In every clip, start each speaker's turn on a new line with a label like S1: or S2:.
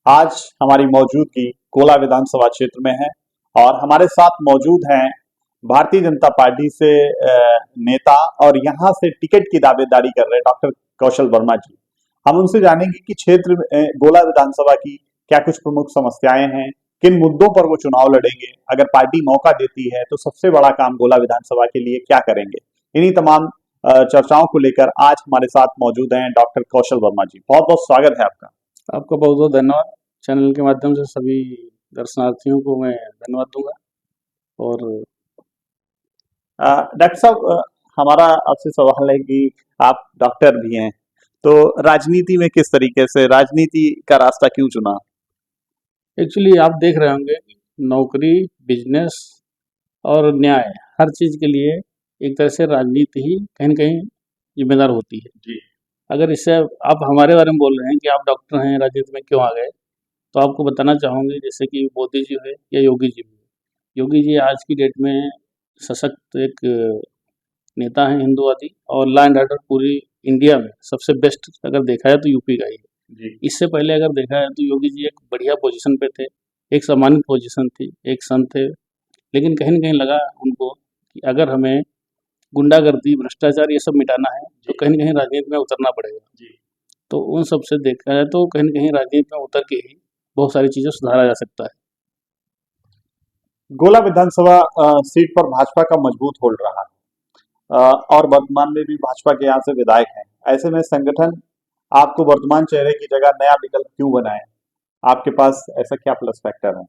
S1: आज हमारी मौजूदगी कोला विधानसभा क्षेत्र में है और हमारे साथ मौजूद हैं भारतीय जनता पार्टी से नेता और यहाँ से टिकट की दावेदारी कर रहे डॉक्टर कौशल वर्मा जी। हम उनसे जानेंगे कि क्षेत्र में गोला विधानसभा की क्या कुछ प्रमुख समस्याएं हैं, किन मुद्दों पर वो चुनाव लड़ेंगे, अगर पार्टी मौका देती है तो सबसे बड़ा काम गोला विधानसभा के लिए क्या करेंगे। इन्हीं तमाम चर्चाओं को लेकर आज हमारे साथ मौजूद हैं डॉक्टर कौशल वर्मा जी। बहुत बहुत स्वागत है आपका।
S2: आपका बहुत बहुत धन्यवाद। चैनल के माध्यम से सभी दर्शनार्थियों को मैं धन्यवाद दूंगा। और
S1: डॉक्टर साहब, हमारा आपसे सवाल है कि आप डॉक्टर भी हैं, तो राजनीति में किस तरीके से, राजनीति का रास्ता क्यों चुना?
S2: एक्चुअली आप देख रहे होंगे कि नौकरी, बिजनेस और न्याय हर चीज़ के लिए एक तरह से राजनीति ही कहीं न कहीं जिम्मेदार होती है।
S1: जी।
S2: अगर इससे आप हमारे बारे में बोल रहे हैं कि आप डॉक्टर हैं, राजनीति में क्यों आ गए, तो आपको बताना चाहूँगी जैसे कि मोदी जी हुए या योगी जी हुए। योगी जी आज की डेट में सशक्त एक नेता हैं हिंदूवादी, और लॉ एंड ऑर्डर पूरी इंडिया में सबसे बेस्ट अगर देखा जाए तो यूपी का ही है।
S1: जी।
S2: इससे पहले अगर देखा जाए तो योगी जी एक बढ़िया पोजीशन पे थे, एक सम्मानित पोजीशन थी, एक संत थे। लेकिन कहीं न कहीं लगा उनको कि अगर हमें गुंडागर्दी, भ्रष्टाचार ये सब मिटाना है तो कहीं न कहीं राजनीति में उतरना पड़ेगा।
S1: जी।
S2: तो उन सब से देखा जाए तो कहीं न कहीं राजनीति में उतर के ही बहुत सारी चीज़ें सुधारा जा सकता है।
S1: गोला विधानसभा सीट पर भाजपा का मजबूत होल्ड रहा है, और वर्तमान में भी भाजपा के यहाँ से विधायक हैं। ऐसे में संगठन आपको वर्तमान चेहरे की जगह नया विकल्प क्यों बनाए? आपके पास ऐसा क्या प्लस फैक्टर है?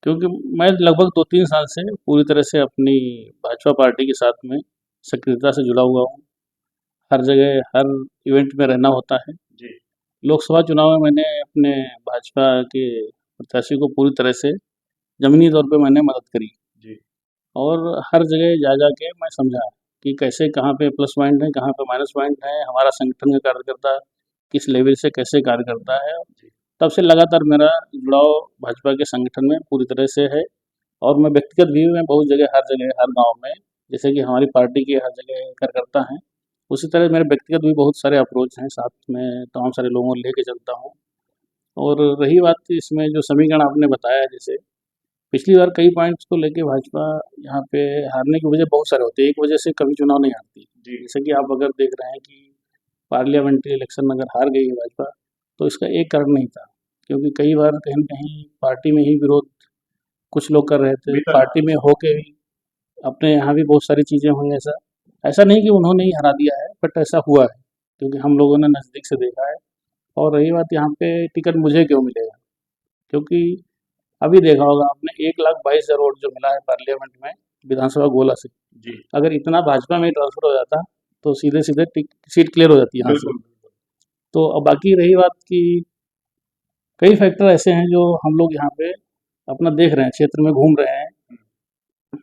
S2: क्योंकि मैं लगभग 2-3 साल से पूरी तरह से अपनी भाजपा पार्टी के साथ में सक्रियता से जुड़ा हुआ हूँ। हर जगह, हर इवेंट में रहना होता है।
S1: जी।
S2: लोकसभा चुनाव में मैंने अपने भाजपा के प्रत्याशी को पूरी तरह से ज़मीनी तौर पे मैंने मदद करी।
S1: जी।
S2: और हर जगह जा के मैं समझा कि कैसे कहाँ पे प्लस पॉइंट है, कहाँ पे माइनस पॉइंट है, हमारा संगठन का कार्यकर्ता किस लेवल से कैसे कार्य करता है। तब से लगातार मेरा जुड़ाव भाजपा के संगठन में पूरी तरह से है। और मैं व्यक्तिगत भी मैं बहुत जगह, हर गाँव में, जैसे कि हमारी पार्टी के हर जगह कार्यकर्ता हैं, उसी तरह मेरे व्यक्तिगत भी बहुत सारे अप्रोच हैं, साथ में तमाम सारे लोगों को लेके चलता हूँ। और रही बात इसमें जो समीकरण आपने बताया, जैसे पिछली बार कई पॉइंट्स को लेके भाजपा यहाँ पे हारने की वजह बहुत सारे होते हैं, एक वजह से कभी चुनाव नहीं हारती।
S1: जी।
S2: जैसे कि आप अगर देख रहे हैं कि पार्लियामेंट्री इलेक्शन में अगर हार गई है भाजपा, तो इसका एक कारण नहीं था, क्योंकि कई बार कहीं न कहीं पार्टी में ही विरोध कुछ लोग कर रहे थे, पार्टी में होके भी अपने यहाँ भी बहुत सारी चीज़ें हुई। ऐसा ऐसा नहीं कि उन्होंने ही हरा दिया है, बट ऐसा हुआ है, क्योंकि हम लोगों ने नज़दीक से देखा है। और रही बात यहाँ पे टिकट मुझे क्यों मिलेगा, क्योंकि अभी देखा होगा आपने 1,22,000 वोट जो मिला है पार्लियामेंट में विधानसभा गोला से,
S1: जी।
S2: अगर इतना भाजपा में ट्रांसफर हो जाता तो सीधे-सीधे सीट क्लियर हो जाती है यहाँ से। तो अब बाकी रही बात कि कई फैक्टर ऐसे हैं जो हम लोग यहाँ पे अपना देख रहे हैं, क्षेत्र में घूम रहे हैं।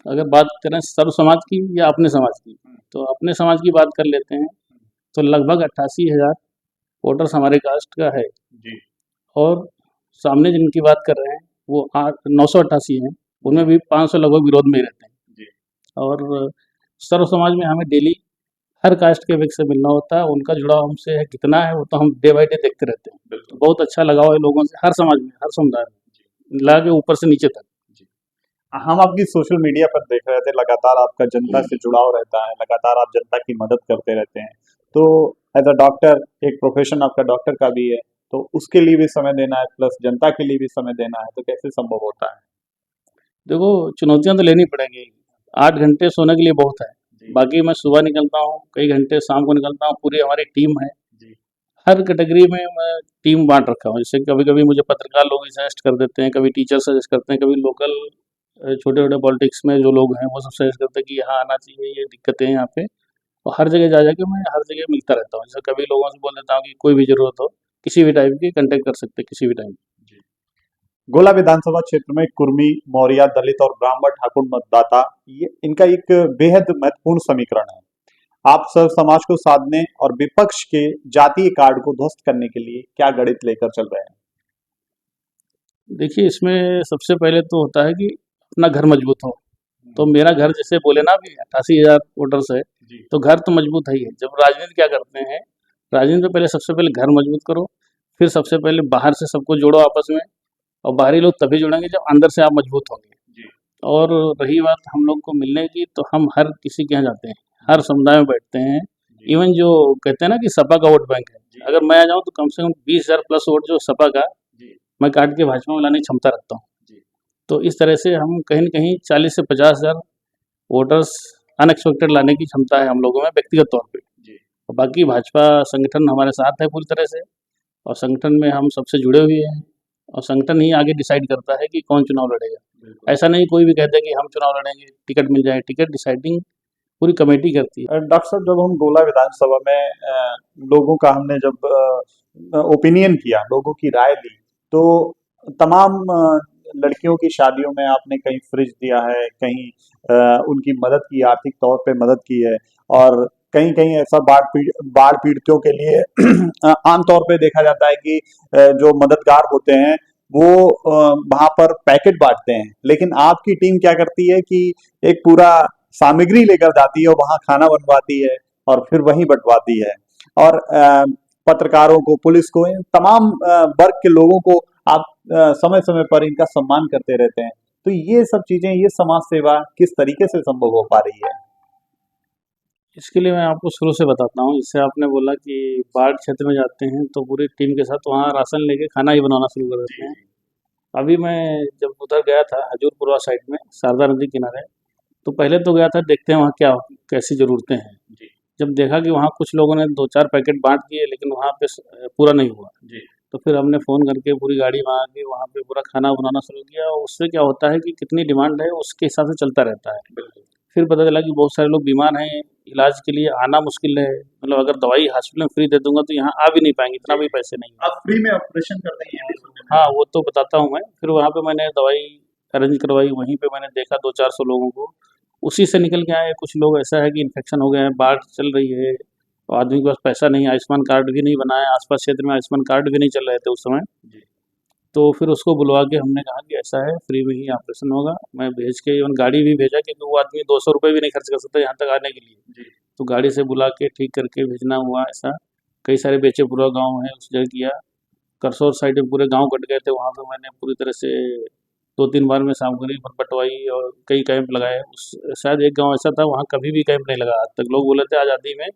S2: अगर बात करें सर्व समाज की या अपने समाज की, तो अपने समाज की बात कर लेते हैं, तो लगभग 88,000 वोटर्स हमारे कास्ट का है।
S1: जी।
S2: और सामने जिनकी बात कर रहे हैं वो 988 हैं, उनमें भी 500 लगभग विरोध में ही रहते हैं।
S1: जी।
S2: और सर्व समाज में हमें डेली हर कास्ट के व्यक्ति से मिलना होता है, उनका जुड़ाव हमसे है कितना है वो तो हम डे बाय डे देखते रहते हैं। तो बहुत अच्छा लगाव है लोगों से, हर समाज में, हर समुदाय में, ला के ऊपर से नीचे तक।
S1: जी। हम आपकी सोशल मीडिया पर देख रहे थे, लगातार आपका जनता से जुड़ाव रहता है, लगातार आप जनता की मदद करते रहते हैं। तो एज अ डॉक्टर, एक प्रोफेशन आपका डॉक्टर का भी है, तो उसके लिए भी समय देना है, प्लस जनता के लिए भी समय देना है, तो कैसे संभव होता है?
S2: देखो, चुनौतियाँ तो लेनी पड़ेंगी। 8 घंटे सोने के लिए बहुत है। बाकी मैं सुबह निकलता हूँ, कई घंटे शाम को निकलता हूँ, पूरी हमारी टीम है।
S1: जी।
S2: हर कैटेगरी में मैं टीम बाँट रखा हूँ। जैसे कभी-कभी मुझे पत्रकार लोग सजेस्ट कर देते हैं, कभी टीचर सजेस्ट करते हैं, कभी लोकल छोटे-छोटे पॉलिटिक्स में जो लोग हैं वो सब सजेस्ट करते हैं कि यहाँ आना चाहिए, ये दिक्कतें हैं यहाँ पे। और हर जगह जा के मैं हर जगह मिलता रहता हूँ। जैसे कभी लोगों से बोल देता हूँ कि कोई भी ज़रूरत हो, किसी भी टाइप की कॉन्टैक्ट कर सकते हैं, किसी भी टाइम।
S1: जी। गोला विधानसभा क्षेत्र में कुर्मी, मौर्य, दलित और ब्राह्मण ठाकुर मतदाता, ये इनका एक बेहद महत्वपूर्ण समीकरण है। आप सर्व समाज को साधने और विपक्ष के जातीय कार्ड को ध्वस्त करने के लिए क्या गणित लेकर चल रहे हैं?
S2: देखिए, इसमें सबसे पहले तो होता है कि अपना घर मजबूत हो। तो मेरा घर जैसे बोले ना अभी 88,000 वोटर्स है,
S1: जी।
S2: तो घर तो मजबूत है ही है। जब राजनीति क्या करते हैं, राजनीति में पहले सबसे पहले घर मजबूत करो, फिर सबसे पहले बाहर से सबको जोड़ो आपस में, और बाहरी लोग तभी जुड़ेंगे जब अंदर से आप मजबूत होंगे।
S1: जी।
S2: और रही बात हम लोग को मिलने की, तो हम हर किसी के यहाँ जाते हैं, हर समुदाय में बैठते हैं।
S1: जी।
S2: इवन जो कहते हैं ना कि सपा का वोट बैंक है,
S1: जी।
S2: अगर मैं आ जाऊँ तो कम से कम 20,000 प्लस वोट जो सपा का,
S1: जी।
S2: मैं काट के भाजपा में लाने की क्षमता रखता हूँ।
S1: जी।
S2: तो इस तरह से हम कहीं न कहीं 40 से 50,000 वोटर्स अनएक्सपेक्टेड लाने की क्षमता है हम लोगों में व्यक्तिगत तौर पे।
S1: जी।
S2: और बाकी भाजपा संगठन हमारे साथ है पूरी तरह से, और संगठन में हम सबसे जुड़े हुए हैं, और संगठन ही आगे डिसाइड करता है कि कौन चुनाव लड़ेगा।
S1: बिल्कुल।
S2: ऐसा नहीं कोई भी कहता है कि हम चुनाव लड़ेंगे, टिकट मिल जाए, टिकट डिसाइडिंग पूरी कमेटी करती है।
S1: डॉक्टर साहब, जब हम गोला विधानसभा में लोगों का हमने जब ओपिनियन किया, लोगों की राय ली, तो तमाम लड़कियों की शादियों में आपने कहीं फ्रिज दिया है, कहीं उनकी मदद की, आर्थिक तौर पे मदद की है, और कहीं कहीं ऐसा बाढ़ पीड़ितों के लिए आमतौर पे देखा जाता है कि जो मददगार होते हैं वो वहां पर पैकेट बांटते हैं, लेकिन आपकी टीम क्या करती है कि एक पूरा सामग्री लेकर जाती है और वहां खाना बनवाती है और फिर वहीं बंटवाती है, और पत्रकारों को, पुलिस को, इन तमाम वर्ग के लोगों को आप समय समय पर इनका सम्मान करते रहते हैं। तो ये सब चीजें, ये समाज सेवा किस तरीके से संभव हो पा रही है?
S2: इसके लिए मैं आपको शुरू से बताता हूँ। जैसे आपने बोला कि बाढ़ क्षेत्र में जाते हैं तो पूरी टीम के साथ वहाँ राशन लेके खाना ही बनाना शुरू कर देते हैं। अभी मैं जब उधर गया था हजूरपुरवा साइड में, शारदा नदी किनारे, तो पहले तो गया था देखते हैं वहाँ क्या कैसी ज़रूरतें हैं।
S1: जी।
S2: जब देखा कि वहाँ कुछ लोगों ने 2-4 पैकेट बाँट दिए, लेकिन वहाँ पे पूरा नहीं हुआ।
S1: जी।
S2: तो फिर हमने फ़ोन करके पूरी गाड़ी वहाँ की, वहाँ पे पूरा खाना बनाना शुरू किया, और उससे क्या होता है कि कितनी डिमांड है उसके हिसाब से चलता रहता है।
S1: बिल्कुल।
S2: फिर पता चला कि बहुत सारे लोग बीमार हैं, इलाज के लिए आना मुश्किल है, मतलब अगर दवाई हॉस्पिटल में फ्री दे दूँगा तो यहाँ आ भी नहीं पाएँगे, इतना भी पैसे नहीं है।
S1: आप फ्री में ऑपरेशन करते हैं, ये भी सुनने में
S2: हाँ,
S1: आया।
S2: वो तो बताता हूँ मैं। फिर वहाँ पे मैंने दवाई अरेंज करवाई, वहीं पे मैंने देखा 200-400 लोगों को, उसी से निकल के आए। कुछ लोग ऐसा है कि इन्फेक्शन हो गए हैं, बाढ़ चल रही है, और आदमी के पास पैसा नहीं है, आयुष्मान कार्ड भी नहीं बना है, आस-पास क्षेत्र में आयुष्मान कार्ड भी नहीं चल रहे थे उस समय।
S1: जी।
S2: तो फिर उसको बुलवा के हमने कहा कि ऐसा है, फ्री में ही ऑपरेशन होगा। मैं भेज के इवन गाड़ी भी भेजा, क्योंकि वो आदमी 200 रुपए भी नहीं खर्च कर सकता यहाँ तक आने के लिए।
S1: जी।
S2: तो गाड़ी से बुला के ठीक करके भेजना हुआ ऐसा। कई सारे बेचेपुरा गाँव हैं, उस जगह किया। करसोर साइड में पूरे गाँव कट गए थे, वहाँ पे मैंने पूरी तरह से 2-3 बार मैं सामग्री बँटवाई और कई कैंप लगाए। उस शायद एक गाँव ऐसा था वहाँ कभी भी कैंप नहीं लगा आज तक। लोग बोले थे आज़ादी में,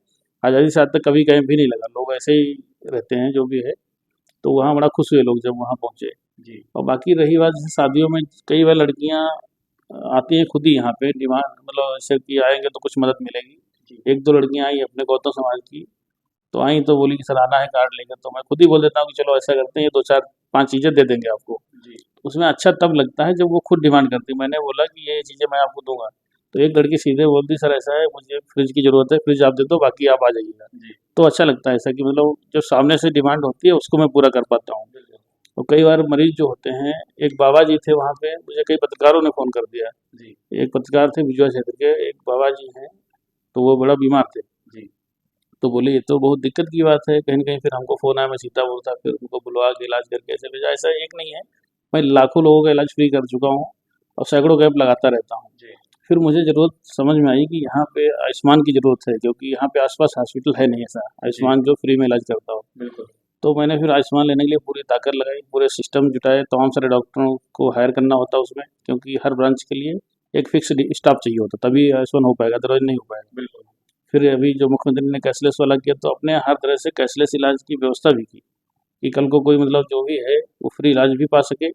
S2: आज़ादी से आज तक कभी कैंप ही नहीं लगा। लोग ऐसे ही रहते हैं जो भी है। तो वहाँ बड़ा खुश हुए लोग जब वहाँ पहुँचे।
S1: जी।
S2: और बाकी रही बात, जैसे शादियों में कई बार लड़कियाँ आती हैं खुद ही यहाँ पे, डिमांड मतलब ऐसे कि आएँगे तो कुछ मदद मिलेगी।
S1: जी।
S2: 1-2 लड़कियाँ आई अपने गौतम समाज की, तो आई तो बोली कि सर आना है कार्ड लेकर, तो मैं खुद ही बोल देता हूँ कि चलो ऐसा करते हैं, ये 2-4-5 चीज़ें दे देंगे आपको।
S1: जी।
S2: उसमें अच्छा तब लगता है जब वो खुद डिमांड करती है। मैंने बोला कि ये चीज़ें मैं आपको दूँगा, तो एक लड़की सीधे बोलती सर ऐसा है, मुझे फ्रिज की ज़रूरत है, फ्रिज आप दे दो, बाकी आप आ जाइएगा।
S1: जी।
S2: तो अच्छा लगता है ऐसा कि मतलब जो सामने से डिमांड होती है उसको मैं पूरा कर पाता हूँ।
S1: बिल्कुल।
S2: और कई बार मरीज़ जो होते हैं, एक बाबा जी थे वहाँ पे, मुझे कई पत्रकारों ने फ़ोन कर दिया।
S1: जी।
S2: एक पत्रकार थे विजुआ क्षेत्र के, एक बाबा जी हैं, तो वो बड़ा बीमार थे।
S1: जी।
S2: तो बोले ये तो बहुत दिक्कत की बात है, कहीं न कहीं फिर हमको फ़ोन आया, मैं सीतापुर था, फिर उनको बुलवा के इलाज करके ऐसे भेजा। ऐसा एक नहीं है, मैं लाखों लोगों का इलाज फ्री कर चुका हूँ और सैकड़ों कैंप लगाता रहता हूँ।
S1: जी।
S2: फिर मुझे ज़रूरत समझ में आई कि यहाँ पे आयुष्मान की ज़रूरत है, क्योंकि यहाँ पे आस-पास हॉस्पिटल है नहीं ऐसा,
S1: जी।
S2: आयुष्मान जो फ्री में इलाज करता हो।
S1: बिल्कुल।
S2: तो मैंने फिर आयुष्मान लेने के लिए पूरी ताकत लगाई, पूरे सिस्टम जुटाए, तमाम सारे डॉक्टरों को हायर करना होता है उसमें, क्योंकि हर ब्रांच के लिए एक फिक्स्ड स्टाफ चाहिए होता है, तभी आयुष्मान हो पाएगा, अदरवाइज़ नहीं हो पाएगा।
S1: बिल्कुल।
S2: फिर अभी जो मुख्यमंत्री ने कैशलेस वाला किया, तो अपने हर तरह से कैशलेस इलाज की व्यवस्था भी की, कि कल को कोई मतलब जो भी है वो फ्री इलाज भी पा सके।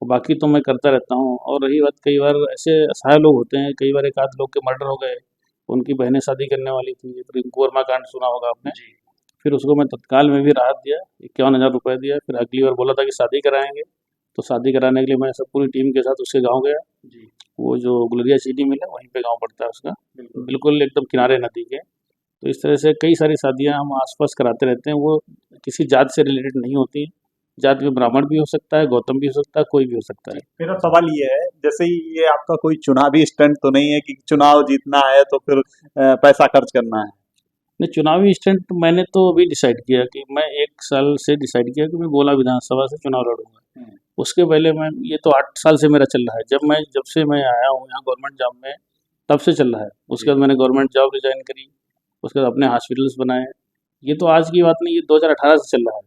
S2: और बाकी तो मैं करता रहता हूँ। और रही बात, कई बार ऐसे असहाय लोग होते हैं, कई बार एक आध लोग के मर्डर हो गए, उनकी बहनें शादी करने वाली थी, रिंकू वर्मा कांड सुना होगा आपने।
S1: जी।
S2: फिर उसको मैं तत्काल में भी राहत दिया, 51,000 रुपये दिया। फिर अगली बार बोला था कि शादी कराएँगे, तो शादी कराने के लिए मैं सब पूरी टीम के साथ उसके गाँव गया।
S1: जी।
S2: वो जो गुलरिया चीनी मिल है, वहीं पे गाँव पड़ता है उसका,
S1: बिल्कुल।
S2: बिल्कुल एकदम किनारे नदी के। तो इस तरह से कई सारी शादियाँ हम आस-पास कराते रहते हैं, वो किसी जात से रिलेटेड नहीं होती हैं। जात में ब्राह्मण भी हो सकता है, गौतम भी हो सकता है, कोई भी हो सकता है।
S1: मेरा सवाल ये है, जैसे ही ये आपका कोई चुनावी स्टंट तो नहीं है कि चुनाव जीतना है तो फिर पैसा खर्च करना है?
S2: नहीं, चुनावी स्टंट मैंने तो अभी डिसाइड किया कि मैं 1 साल से डिसाइड किया कि मैं गोला विधानसभा से चुनाव लड़ूँगा। उसके पहले मैं, ये तो 8 साल से मेरा चल रहा है। जब से मैं आया हूँ यहाँ गवर्नमेंट जॉब में, तब से चल रहा है। उसके बाद मैंने गवर्नमेंट जॉब रिज़ाइन करी, उसके बाद अपने हॉस्पिटल्स बनाए। ये तो आज की बात नहीं, ये 2018 से चल रहा है।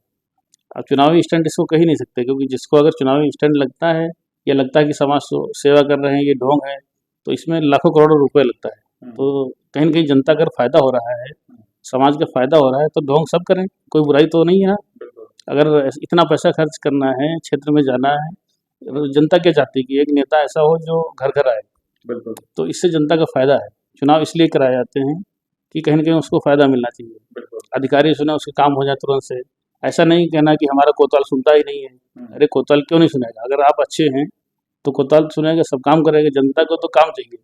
S2: अब चुनावी स्टंट इसको कह ही नहीं सकते, क्योंकि जिसको अगर चुनावी स्टंट लगता है या लगता है कि समाज सेवा कर रहे हैं, ये ढोंग है, तो इसमें लाखों करोड़ों रुपए लगता है। तो कहीं न कहीं जनता का अगर फ़ायदा हो रहा है, समाज का फ़ायदा हो रहा है, तो ढोंग सब करें, कोई बुराई तो नहीं है। अगर इतना पैसा खर्च करना है, क्षेत्र में जाना है, जनता क्या चाहती है कि एक नेता ऐसा हो जो घर-घर आए।
S1: बिल्कुल।
S2: तो इससे जनता का फ़ायदा है। चुनाव इसलिए कराए जाते हैं कि कहीं न कहीं उसको फ़ायदा मिलना चाहिए।
S1: बिल्कुल।
S2: अधिकारी सुने, उसके काम हो जाए तुरंत से। ऐसा नहीं कहना कि हमारा कोतवाल सुनता ही नहीं है। अरे कोतवाल क्यों नहीं सुनेगा? अगर आप अच्छे हैं, तो कोतवाल सुनेगा, सब काम करेगा। जनता को तो काम चाहिए।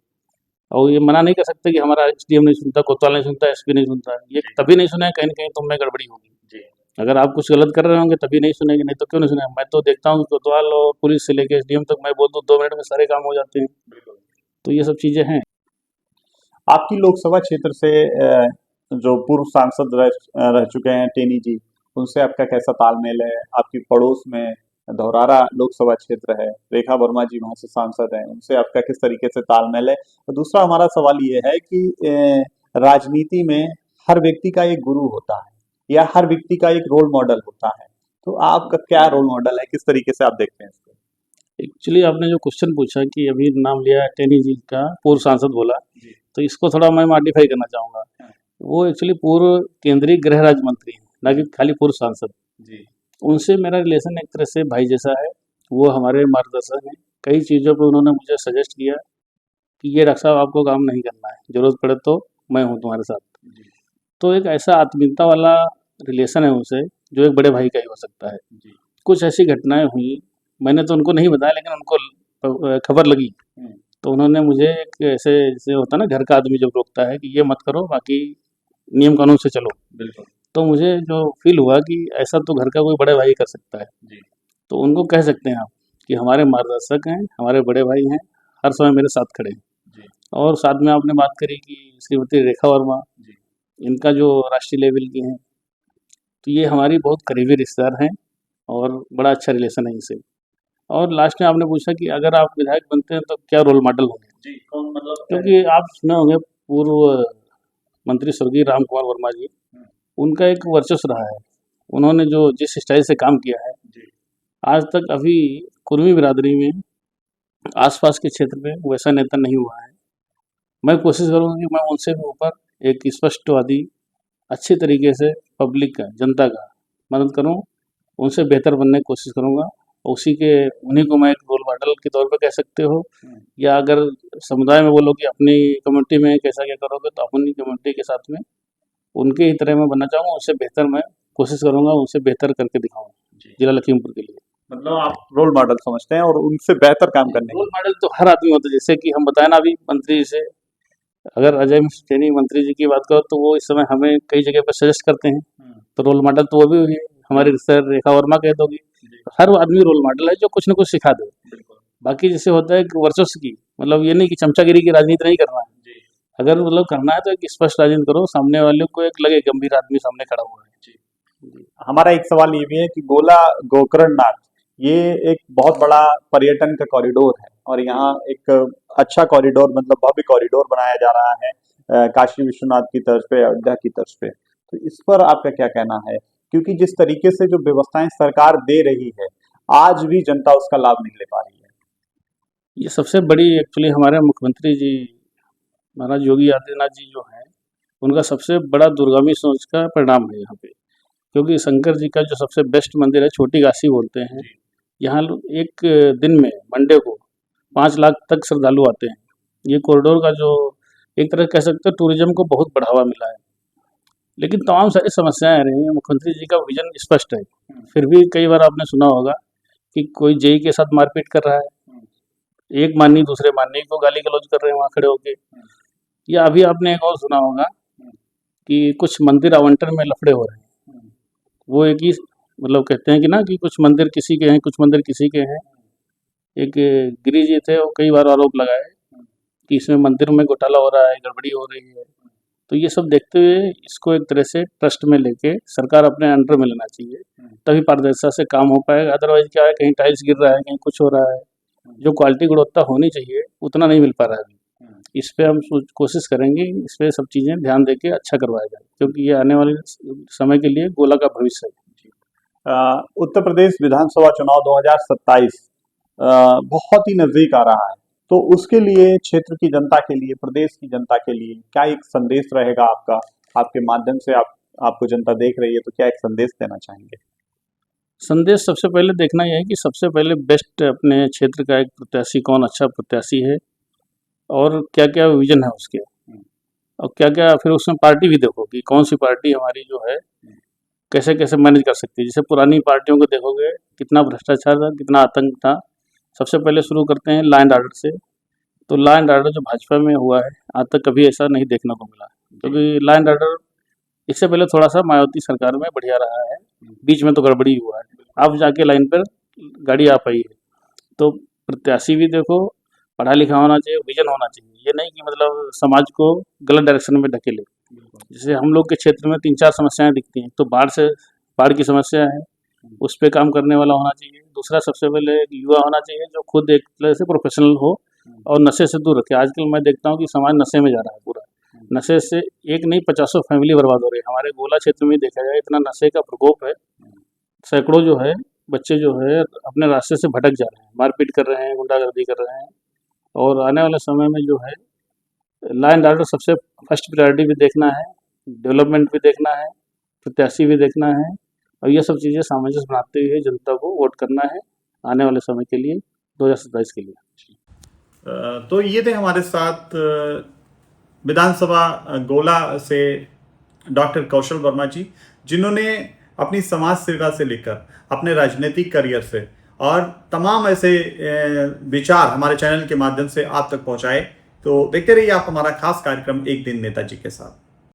S2: और ये मना नहीं कर सकते कि हमारा एसडीएम नहीं सुनता, कोतवाल नहीं सुनता, एसपी नहीं सुनता। ये तभी नहीं सुनेगा, कहीं न कहीं तुम में गड़बड़ी होगी। अगर आप कुछ गलत कर रहे होंगे तभी नहीं सुनेंगे, नहीं तो क्यों नहीं सुनेंगे? मैं तो देखता हूँ कि कोतवाल और पुलिस से लेके एसडीएम तक मैं बोल दूँ 2 मिनट में सारे काम हो जाते हैं। तो ये सब चीज़ें हैं।
S1: आपकी लोकसभा क्षेत्र से जो पूर्व सांसद रह चुके हैं टेनी जी, उनसे आपका कैसा तालमेल है? आपकी पड़ोस में धौरारा लोकसभा क्षेत्र है, रेखा वर्मा जी वहाँ से सांसद हैं, उनसे आपका किस तरीके से तालमेल है? और दूसरा हमारा सवाल ये है कि राजनीति में हर व्यक्ति का एक गुरु होता है या हर व्यक्ति का एक रोल मॉडल होता है, तो आपका क्या रोल मॉडल है? किस तरीके से आप देखते हैं इसको?
S2: एक्चुअली आपने जो क्वेश्चन पूछा कि अभी नाम लिया टेनी जी का, पूर्व सांसद बोला, तो इसको थोड़ा मैं मॉडिफाई करना चाहूँगा। वो एक्चुअली पूर्व केंद्रीय गृह राज्य मंत्री हैं, ना कि खाली पूर्व सांसद। उनसे मेरा रिलेशन एक तरह से भाई जैसा है। वो हमारे मार्गदर्शक हैं। कई चीज़ों पे उन्होंने मुझे सजेस्ट किया कि ये डॉक्टर साहब आपको काम नहीं करना है, ज़रूरत पड़े तो मैं हूँ तुम्हारे साथ। तो एक ऐसा आत्मीयता वाला रिलेशन है उनसे, जो एक बड़े भाई का ही हो सकता है। कुछ ऐसी घटनाएँ हुई, मैंने तो उनको नहीं बताया, लेकिन उनको खबर लगी। तो उन्होंने मुझे एक ऐसे, जैसे होता है ना घर का आदमी जब रोकता है कि ये मत करो, बाकी नियम कानून से चलो।
S1: बिल्कुल।
S2: तो मुझे जो फ़ील हुआ कि ऐसा तो घर का कोई बड़े भाई कर सकता है। तो उनको कह सकते हैं आप कि हमारे मार्गदर्शक हैं, हमारे बड़े भाई हैं, हर समय मेरे साथ खड़े हैं। और साथ में आपने बात करी कि श्रीमती रेखा वर्मा, इनका जो राष्ट्रीय लेवल की हैं, तो ये हमारी बहुत करीबी रिश्तेदार हैं और बड़ा अच्छा रिलेशन है इनसे। और लास्ट में आपने पूछा कि अगर आप विधायक बनते हैं तो क्या रोल मॉडल होंगे?
S1: कौन मतलब
S2: क्योंकि आप सुने होंगे पूर्व मंत्री स्वर्गीय राम कुमार वर्मा जी, उनका एक वर्चस्व रहा है। उन्होंने जो जिस स्टाइल से काम किया है, आज तक अभी कुर्मी बिरादरी में, आस-पास के क्षेत्र में वैसा नेता नहीं हुआ है। मैं कोशिश करूँगा कि मैं उनसे भी ऊपर एक स्पष्टवादी, अच्छे तरीके से पब्लिक का, जनता का मदद करूँ, उनसे बेहतर बनने की कोशिश करूँगा। उसी के उन्हीं को मैं एक रोल मॉडल के तौर पे कह सकते हो, या अगर समुदाय में बोलो कि अपनी कम्युनिटी में कैसा क्या करोगे, तो अपनी कम्युनिटी के साथ में उनके ही तरह मैं बनना चाहूँगा, उससे बेहतर मैं कोशिश करूँगा, उनसे बेहतर करके दिखाऊँगा जिला लखीमपुर के लिए।
S1: मतलब आप रोल मॉडल समझते हैं और उनसे बेहतर काम करने
S2: रोल मॉडल तो हर आदमी होता है, जैसे कि हम बताए ना अभी मंत्री से, अगर अजय मिस्त्री मंत्री जी की बात करो तो वो इस समय हमें कई जगह पर सजेस्ट करते हैं, तो रोल मॉडल तो वो भी हुई है। हमारी रिश्तेदार रेखा वर्मा कह दोगी, हर आदमी रोल मॉडल है जो कुछ न कुछ सिखा दे। बाकी जैसे होता है कि वर्चस्व की, मतलब ये नहीं कि चमचागिरी की राजनीति नहीं करना है। अगर मतलब करना है तो एक स्पष्ट राजनीति करो, सामने वाले को एक लगे गंभीर आदमी सामने खड़ा हुआ है।
S1: हमारा एक सवाल ये भी है कि गोला गोकर्णनाथ ये एक बहुत बड़ा पर्यटन का कॉरिडोर है और यहाँ एक अच्छा कॉरिडोर मतलब भव्य कॉरिडोर बनाया जा रहा है काशी विश्वनाथ की तर्ज पे, अयोध्या की तर्ज पे। तो इस पर आपका क्या कहना है? क्योंकि जिस तरीके से जो व्यवस्थाएं सरकार दे रही है, आज भी जनता उसका लाभ नहीं ले पा रही है।
S2: ये सबसे बड़ी एक्चुअली हमारे मुख्यमंत्री जी महाराज योगी आदित्यनाथ जी जो हैं, उनका सबसे बड़ा दूरगामी सोच का परिणाम है यहाँ पे। क्योंकि शंकर जी का जो सबसे बेस्ट मंदिर है, छोटी काशी बोलते हैं, यहाँ लोग एक दिन में मंडे को 5 लाख तक श्रद्धालु आते हैं। ये कॉरिडोर का जो एक तरह कह सकते हैं टूरिज्म को बहुत बढ़ावा मिला है। लेकिन तमाम सारी समस्याएं आ रही हैं। मुख्यमंत्री जी का विजन स्पष्ट है, फिर भी कई बार आपने सुना होगा कि कोई जेई के साथ मारपीट कर रहा है, एक माननीय दूसरे माननीय को गाली गलौज कर रहे हैं वहाँ खड़े होके, या अभी आपने एक और सुना होगा कि कुछ मंदिर आवंटन में लफड़े हो रहे हैं। वो एक ही मतलब कहते हैं कि ना कि कुछ मंदिर किसी के हैं, कुछ मंदिर किसी के हैं। एक गिरी जी थे, वो कई बार आरोप लगाए कि इसमें मंदिर में घोटाला हो रहा है, गड़बड़ी हो रही है। तो ये सब देखते हुए इसको एक तरह से ट्रस्ट में लेके सरकार अपने अंडर में लेना चाहिए, तभी पारदर्शिता से काम हो पाएगा। अदरवाइज क्या है, कहीं टाइल्स गिर रहा है, कहीं कुछ हो रहा है, जो क्वालिटी गुणवत्ता होनी चाहिए उतना नहीं मिल पा रहा है अभी। इस पे हम कोशिश करेंगे, इस पे सब चीज़ें ध्यान देके अच्छा करवाया जाए, क्योंकि ये आने वाले समय के लिए गोला का भविष्य है।
S1: उत्तर प्रदेश विधानसभा चुनाव 2027 बहुत ही नजदीक आ रहा है, तो उसके लिए क्षेत्र की जनता के लिए, प्रदेश की जनता के लिए क्या एक संदेश रहेगा आपका? आपके माध्यम से आपको जनता देख रही है, तो क्या एक संदेश देना चाहेंगे?
S2: संदेश सबसे पहले देखना यह है कि सबसे पहले बेस्ट अपने क्षेत्र का एक प्रत्याशी कौन अच्छा प्रत्याशी है और क्या क्या विजन है उसके, और क्या क्या फिर उसमें पार्टी भी देखो कि कौन सी पार्टी हमारी जो है कैसे कैसे मैनेज कर सकती है। जैसे पुरानी पार्टियों को देखोगे कितना भ्रष्टाचार था, कितना आतंक था। सबसे पहले शुरू करते हैं लॉ एंड ऑर्डर से। तो लॉ एंड ऑर्डर जो भाजपा में हुआ है आज तक कभी ऐसा नहीं देखने को मिला, क्योंकि लॉ एंड ऑर्डर इससे पहले थोड़ा सा मायावती सरकार में बढ़िया रहा है, बीच में तो गड़बड़ी हुआ है, अब जाके लाइन पर गाड़ी आ पाई है। तो प्रत्याशी भी देखो, पढ़ा लिखा होना चाहिए, विजन होना चाहिए, ये नहीं कि मतलब समाज को गलत डायरेक्शन में ढकेले। जैसे हम लोग के क्षेत्र में 3-4 समस्याएं दिखती हैं, तो बाढ़ की समस्या है, उस पर काम करने वाला होना चाहिए। दूसरा सबसे पहले एक युवा होना चाहिए जो खुद एक तरह से प्रोफेशनल हो और नशे से दूर रखे। आजकल मैं देखता हूँ कि समाज नशे में जा रहा है पूरा, नशे से एक नहीं 50 फैमिली बर्बाद हो रही है। हमारे गोला क्षेत्र में देखा जाए इतना नशे का प्रकोप है, सैकड़ों जो है बच्चे जो है अपने रास्ते से भटक जा रहे हैं, मारपीट कर रहे हैं, गुंडागर्दी कर रहे हैं। और आने वाले समय में जो है लॉ एंड ऑर्डर सबसे फर्स्ट प्रायोरिटी भी देखना है, डेवलपमेंट भी देखना है, प्रत्याशी भी देखना है, और ये सब चीज़ें सामंजस्य बनाते हुए जनता को वोट करना है आने वाले समय के लिए, 2027 के लिए।
S1: तो ये थे हमारे साथ विधानसभा गोला से डॉक्टर कौशल वर्मा जी, जिन्होंने अपनी समाज सेवा से लेकर अपने राजनीतिक करियर से और तमाम ऐसे विचार हमारे चैनल के माध्यम से आप तक पहुंचाए। तो देखते रहिए आप हमारा खास कार्यक्रम एक दिन नेताजी के साथ।